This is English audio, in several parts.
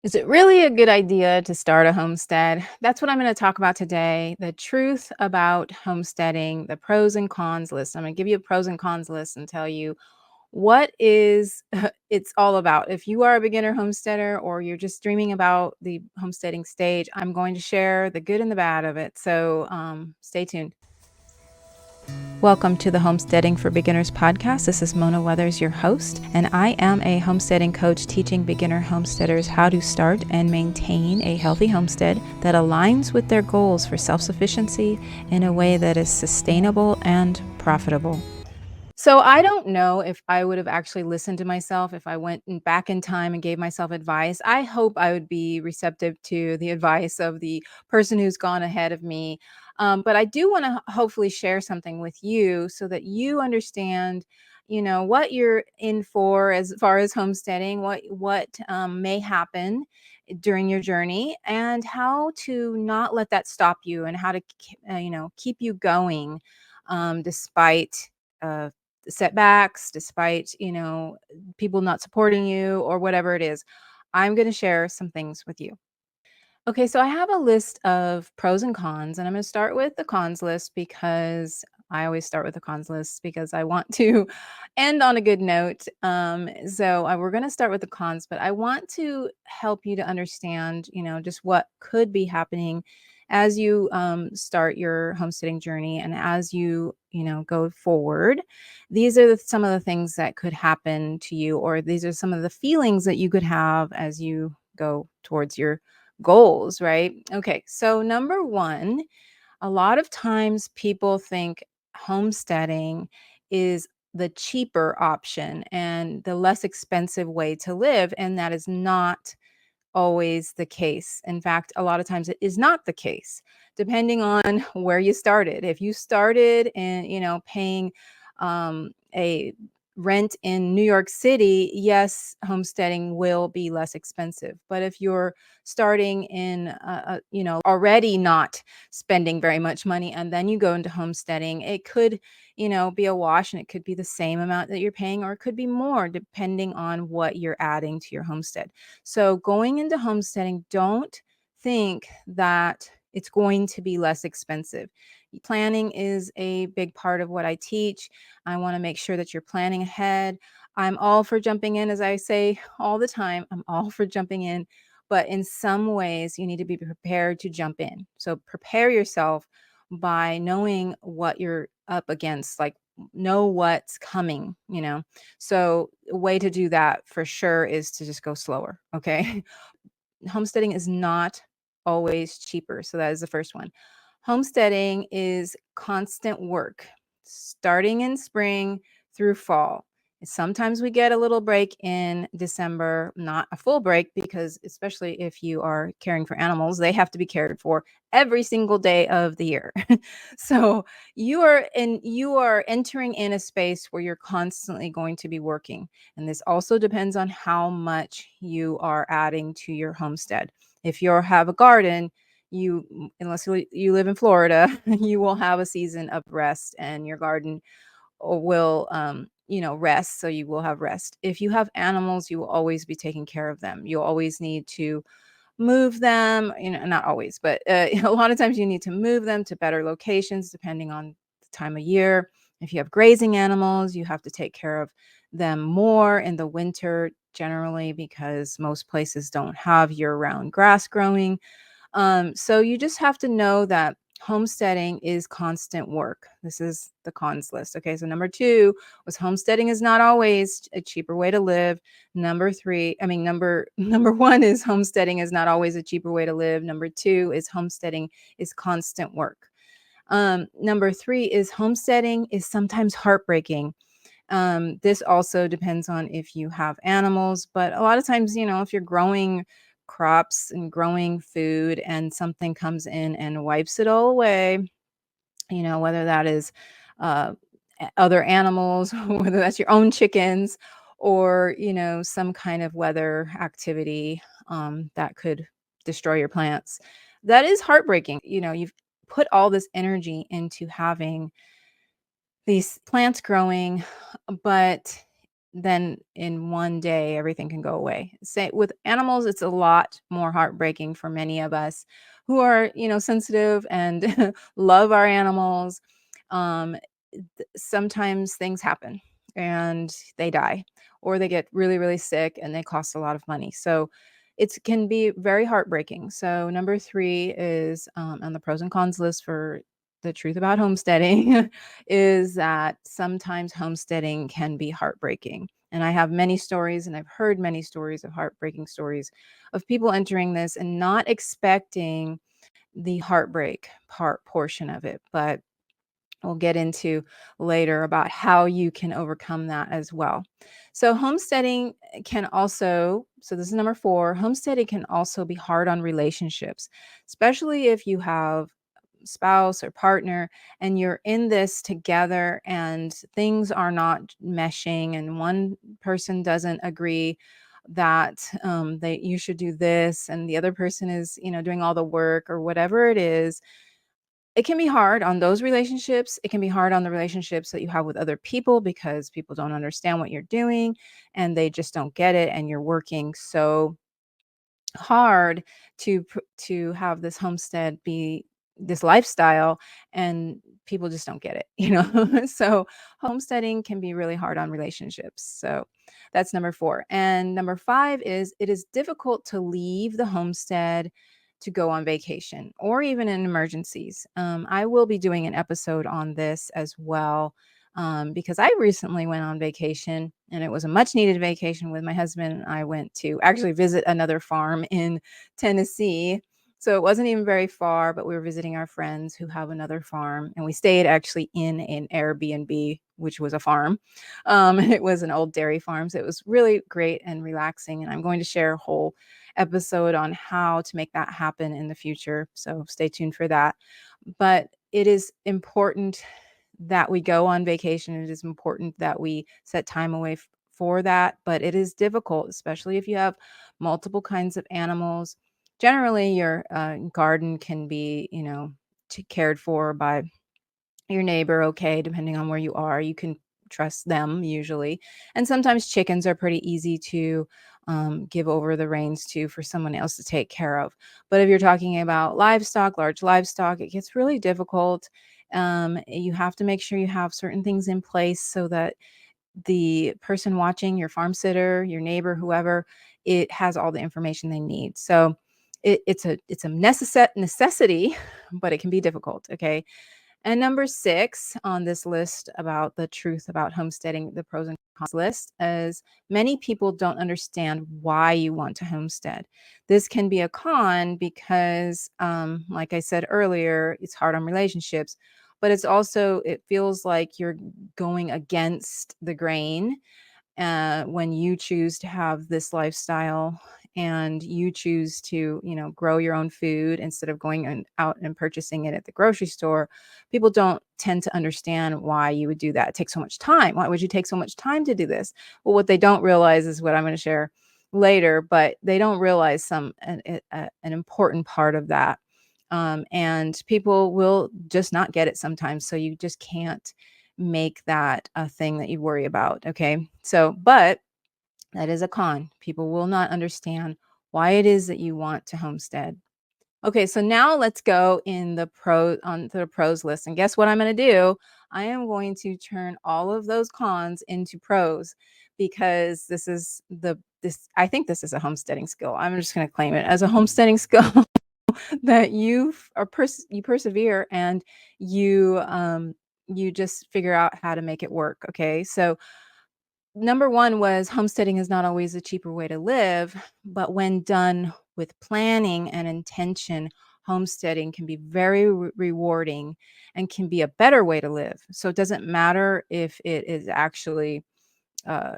Is it really a good idea to start a homestead? That's what I'm going to talk about today. The truth about homesteading, the pros and cons list. I'm going to give you a pros and cons list and tell you what is it's all about. If you are a beginner homesteader or you're just dreaming about the homesteading stage, I'm going to share the good and the bad of it. So stay tuned. Welcome to the Homesteading for Beginners podcast. This is Mona Weathers, your host, and I am a homesteading coach teaching beginner homesteaders how to start and maintain a healthy homestead that aligns with their goals for self-sufficiency in a way that is sustainable and profitable. So I don't know if I would have actually listened to myself if I went back in time and gave myself advice. I hope I would be receptive to the advice of the person who's gone ahead of me. But I do want to hopefully share something with you so that you understand, what you're in for as far as homesteading, what may happen during your journey, and how to not let that stop you, and how to keep you going despite. Uh, Setbacks, despite, people not supporting you or whatever it is. I'm going to share some things with you. Okay, so I have a list of pros and cons, and I'm going to start with the cons list because I always start with the cons list because I want to end on a good note. We're going to start with the cons, but I want to help you to understand, just what could be happening as you start your homesteading journey and as you go forward. These are some of the things that could happen to you, or these are some of the feelings that you could have as you go towards your goals, right? Okay, so number one, a lot of times people think homesteading is the cheaper option and the less expensive way to live, and that is not always the case. In fact, a lot of times it is not the case, depending on where you started. If you started in, paying a rent in New York City, yes, homesteading will be less expensive. But if you're starting in, already not spending very much money, and then you go into homesteading, it could, be a wash, and it could be the same amount that you're paying, or it could be more, depending on what you're adding to your homestead. So going into homesteading, don't think that it's going to be less expensive. Planning is a big part of what I teach. I want to make sure that you're planning ahead. I'm all for jumping in, as I say all the time. I'm all for jumping in, but in some ways, you need to be prepared to jump in. So prepare yourself by knowing what you're up against, like know what's coming. So a way to do that for sure is to just go slower, okay? Homesteading is not always cheaper. So that is the first one. Homesteading is constant work, starting in spring through fall. Sometimes we get a little break in December, not a full break, because especially if you are caring for animals, they have to be cared for every single day of the year. So you are entering in a space where you're constantly going to be working. And this also depends on how much you are adding to your homestead. If you have a garden, unless you live in Florida, you will have a season of rest, and your garden will rest, so you will have rest. If you have animals, you will always be taking care of them. You'll always need to move them, not always, but a lot of times you need to move them to better locations depending on the time of year. If you have grazing animals, you have to take care of them more in the winter generally, because most places don't have year-round grass growing. So you just have to know that homesteading is constant work. This is the cons list. Okay, so number two was homesteading is not always a cheaper way to live. Number one is homesteading is not always a cheaper way to live. Number two is homesteading is constant work. Number three is homesteading is sometimes heartbreaking. This also depends on if you have animals, but a lot of times, if you're growing crops and growing food and something comes in and wipes it all away, whether that is uh, other animals, whether that's your own chickens, or, some kind of weather activity that could destroy your plants. That is heartbreaking. You've put all this energy into having these plants growing, but then in one day everything can go away. Say with animals, it's a lot more heartbreaking for many of us who are, sensitive and love our animals. Um, Sometimes things happen and they die, or they get really, really sick and they cost a lot of money. So it can be very heartbreaking. So number three is on the pros and cons list for the truth about homesteading is that sometimes homesteading can be heartbreaking. And I have many stories, and I've heard many stories of heartbreaking stories of people entering this and not expecting the heartbreak portion of it. But we'll get into later about how you can overcome that as well. So, homesteading can also, so this is number four, homesteading can also be hard on relationships, especially if you have spouse or partner and you're in this together and things are not meshing and one person doesn't agree that that you should do this and the other person is doing all the work or whatever it is. It can be hard on those relationships. It can be hard on the relationships that you have with other people because people don't understand what you're doing and they just don't get it. And you're working so hard to have this homestead be this lifestyle, and people just don't get it. So homesteading can be really hard on relationships. So that's number four. And number five is it is difficult to leave the homestead to go on vacation or even in emergencies. I will be doing an episode on this as well, because I recently went on vacation and it was a much needed vacation with my husband. I went to actually visit another farm in Tennessee. So it wasn't even very far, but we were visiting our friends who have another farm. And we stayed actually in an Airbnb, which was a farm. It was an old dairy farm. So it was really great and relaxing. And I'm going to share a whole episode on how to make that happen in the future. So stay tuned for that. But it is important that we go on vacation. It is important that we set time away for that, but it is difficult, especially if you have multiple kinds of animals. Generally, your garden can be, cared for by your neighbor, okay, depending on where you are. You can trust them usually. And sometimes chickens are pretty easy to give over the reins to for someone else to take care of. But if you're talking about livestock, large livestock, it gets really difficult. You have to make sure you have certain things in place so that the person watching, your farm sitter, your neighbor, whoever, it has all the information they need. So it's a necessity, but it can be difficult. Okay. And number six on this list about the truth about homesteading, the pros and cons list, is many people don't understand why you want to homestead. This can be a con because, like I said earlier, it's hard on relationships, but it feels like you're going against the grain when you choose to have this lifestyle and you choose to grow your own food instead of going out and purchasing it at the grocery store. People don't tend to understand why you would do that. It takes so much time. Why would you take so much time to do this? Well, what they don't realize is what I'm going to share later, but they don't realize an important part of that. And people will just not get it sometimes, so you just can't make that a thing that you worry about. Okay. So, but that is a con. People will not understand why it is that you want to homestead. Okay. So now let's go in the on the pros list. And guess what I'm going to do? I am going to turn all of those cons into pros because I think this is a homesteading skill. I'm just going to claim it as a homesteading skill that you persevere and you just figure out how to make it work. Okay. So number one was homesteading is not always a cheaper way to live, but when done with planning and intention, homesteading can be very rewarding and can be a better way to live. So it doesn't matter if it is actually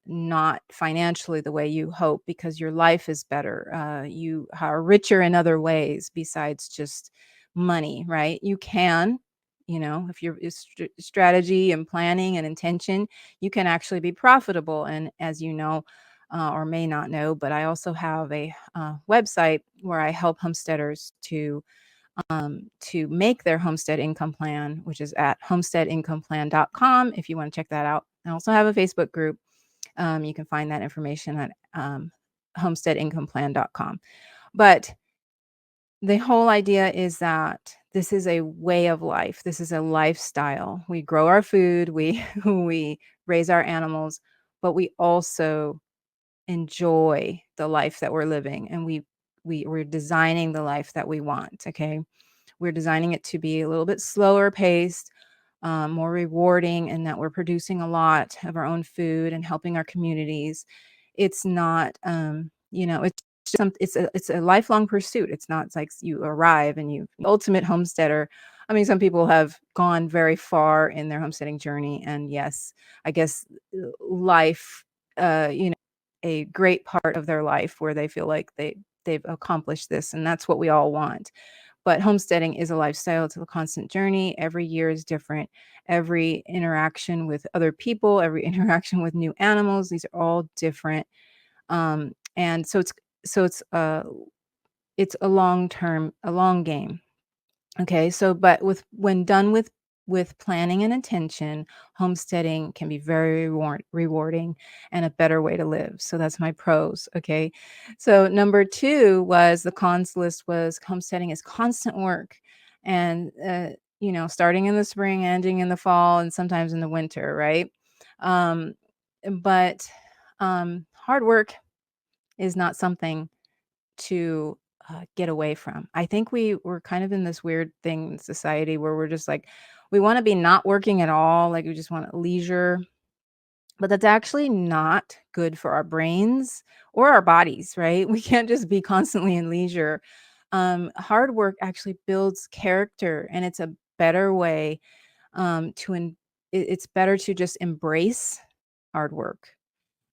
not financially the way you hope, because your life is better. You are richer in other ways besides just money, right? You can, if your strategy and planning and intention, you can actually be profitable. And as you know, or may not know, but I also have a website where I help homesteaders to make their homestead income plan, which is at homesteadincomeplan.com if you want to check that out. I also have a Facebook group You can find that information at homesteadincomeplan.com. But the whole idea is that this is a way of life. This is a lifestyle. We grow our food, we we raise our animals, but we also enjoy the life that we're living, and we're designing the life that we want, okay? We're designing it to be a little bit slower paced, more rewarding, and that we're producing a lot of our own food and helping our communities. It's not, it's it's a lifelong pursuit. It's not like you arrive and you ultimate homesteader. I mean, some people have gone very far in their homesteading journey, and yes, I guess life, a great part of their life where they feel like they've accomplished this, and that's what we all want. But homesteading is a lifestyle, it's a constant journey. Every year is different. Every interaction with other people, every interaction with new animals, these are all different. And so it's a long term, a long game. Okay, so but when done with planning and intention, homesteading can be very rewarding and a better way to live. So that's my pros. Okay, so number two was the cons list was homesteading is constant work, and starting in the spring, ending in the fall, and sometimes in the winter, right? Um, but hard work is not something to, get away from. I think we're kind of in this weird thing in society where we're just like, we wanna be not working at all, like, we just want leisure, but that's actually not good for our brains or our bodies, right? We can't just be constantly in leisure. Hard work actually builds character, and it's a better way, to it's better to just embrace hard work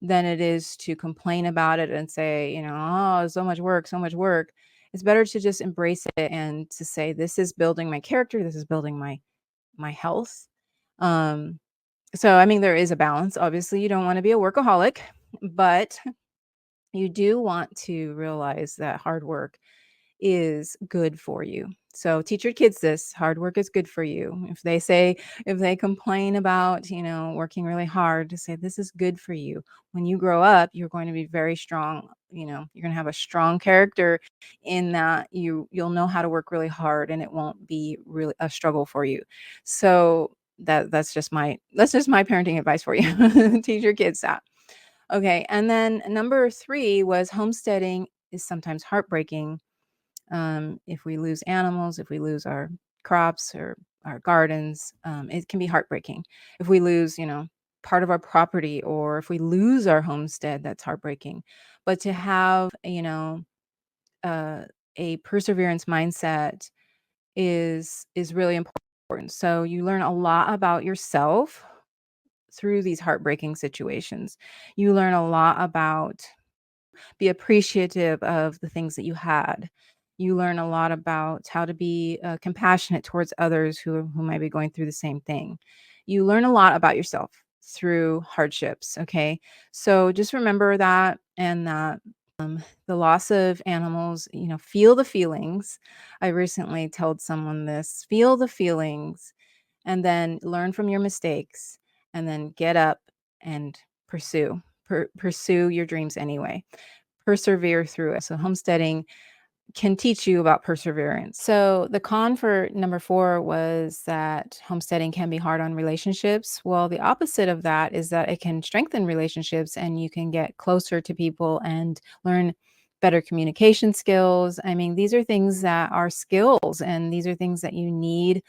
than it is to complain about it and say, "Oh, so much work, so much work." It's better to just embrace it and to say, "This is building my character, this is building my health." Um, so I mean, there is a balance. Obviously, you don't wanna be a workaholic, but you do want to realize that hard work is good for you. So teach your kids this, hard work is good for you. If they complain about, working really hard, to say this is good for you. When you grow up, you're going to be very strong, you're going to have a strong character in that you'll know how to work really hard and it won't be really a struggle for you. So that's just my parenting advice for you. Teach your kids that. Okay, and then number 3 was homesteading is sometimes heartbreaking. If we lose animals, if we lose our crops or our gardens, it can be heartbreaking. If we lose, part of our property, or if we lose our homestead, that's heartbreaking. But to have, uh, a perseverance mindset is really important. So you learn a lot about yourself through these heartbreaking situations. You learn a lot about be appreciative of the things that you had. You learn a lot about how to be compassionate towards others who might be going through the same thing. You learn a lot about yourself through hardships. Okay, so just remember that, and that the loss of animals, feel the feelings. I recently told someone this: feel the feelings, and then learn from your mistakes, and then get up and pursue your dreams anyway. Persevere through it. So homesteading can teach you about perseverance. So the con for number 4 was that homesteading can be hard on relationships. Well, the opposite of that is that it can strengthen relationships, and you can get closer to people and learn better communication skills. I mean, these are things that are skills, and these are things that you need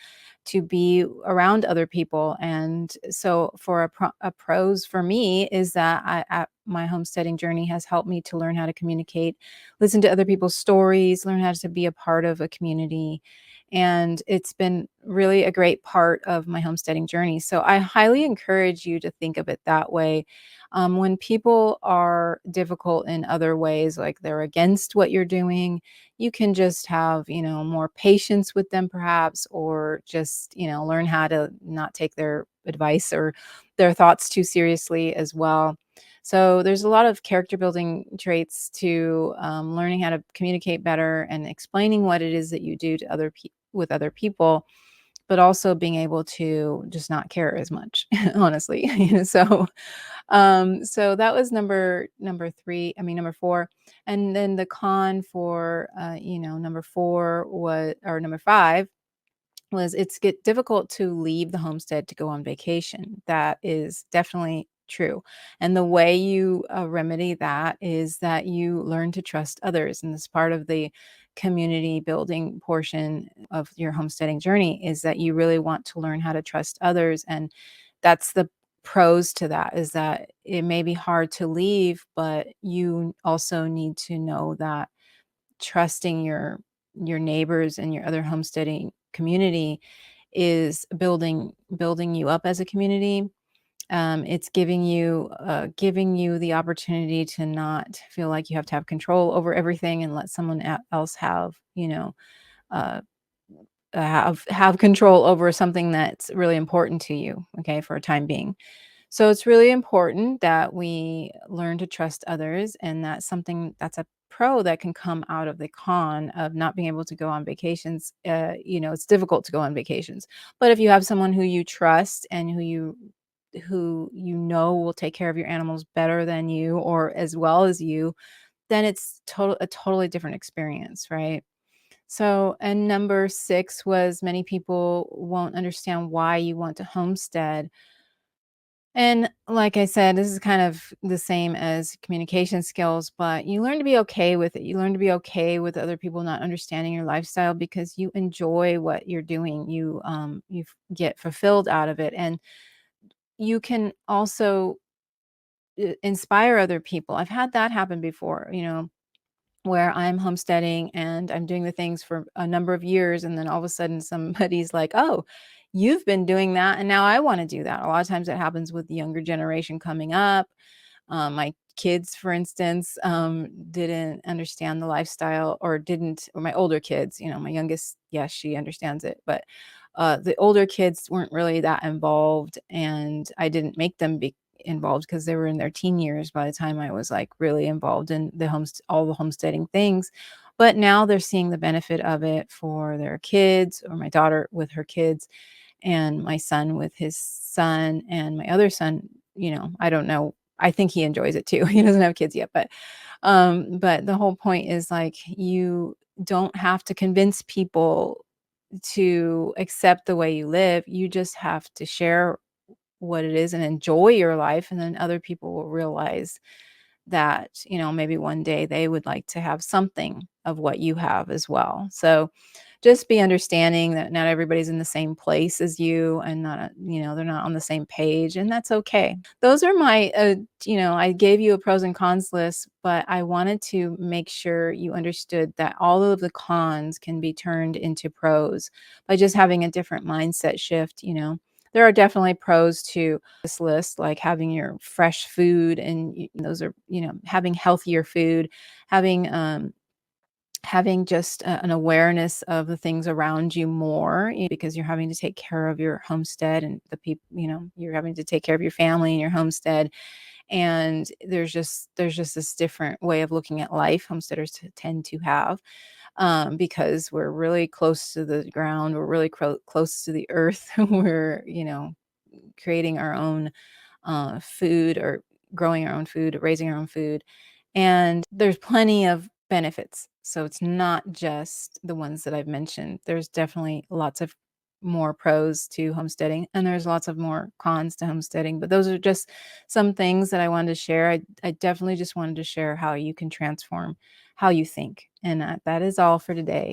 to be around other people. And so for a pros for me is that my homesteading journey has helped me to learn how to communicate, listen to other people's stories, learn how to be a part of a community. And it's been really a great part of my homesteading journey. So I highly encourage you to think of it that way. When people are difficult in other ways, like they're against what you're doing, you can just have, more patience with them perhaps, or just, learn how to not take their advice or their thoughts too seriously as well. So there's a lot of character building traits to learning how to communicate better and explaining what it is that you do to with other people. but also being able to just not care as much, honestly. So that was number 3, I mean, number 4, and then the con for, number 4 was or number 5 was it's get difficult to leave the homestead to go on vacation. That is definitely true. And the way you remedy that is that you learn to trust others. And this part of the community building portion of your homesteading journey is that you really want to learn how to trust others. And that's the pros to that is that it may be hard to leave, but you also need to know that trusting your neighbors and your other homesteading community is building you up as a community. It's giving you the opportunity to not feel like you have to have control over everything and let someone else have uh, have control over something that's really important to you. Okay, for a time being. So it's really important that we learn to trust others, and that's something that's a pro that can come out of the con of not being able to go on vacations. It's difficult to go on vacations, but if you have someone who you trust and who you know will take care of your animals better than you or as well as you, then it's a totally different experience, right? So, and number 6 was many people won't understand why you want to homestead, and like I said, this is kind of the same as communication skills, but you learn to be okay with it. You learn to be okay with other people not understanding your lifestyle because you enjoy what you're doing. Get fulfilled out of it, and you can also inspire other people. I've had that happen before, where I'm homesteading and I'm doing the things for a number of years, and then all of a sudden somebody's like, "Oh, you've been doing that, and now I wanna do that." A lot of times it happens with the younger generation coming up. My kids, for instance, didn't understand the lifestyle or my older kids, my youngest, yes, she understands it, but the older kids weren't really that involved, and I didn't make them be involved because they were in their teen years by the time I was like really involved in all the homesteading things. But now they're seeing the benefit of it for their kids, or my daughter with her kids, and my son with his son, and my other son, I don't know. I think he enjoys it too. He doesn't have kids yet, but the whole point is like you don't have to convince people to accept the way you live. You just have to share what it is and enjoy your life, and then other people will realize that, maybe one day they would like to have something of what you have as well. So just be understanding that not everybody's in the same place as you, and they're not on the same page, and that's okay. Those are I gave you a pros and cons list, but I wanted to make sure you understood that all of the cons can be turned into pros by just having a different mindset shift. There are definitely pros to this list, like having your fresh food, and those are, having healthier food, having having just an awareness of the things around you more, because you're having to take care of your homestead and the people, you're having to take care of your family and your homestead. And there's just this different way of looking at life homesteaders tend to have, because we're really close to the ground, we're really close to the earth. We're, creating our own food, or growing our own food, raising our own food. And there's plenty of benefits. So it's not just the ones that I've mentioned. There's definitely lots of more pros to homesteading, and there's lots of more cons to homesteading. But those are just some things that I wanted to share. I definitely just wanted to share how you can transform how you think. And that is all for today.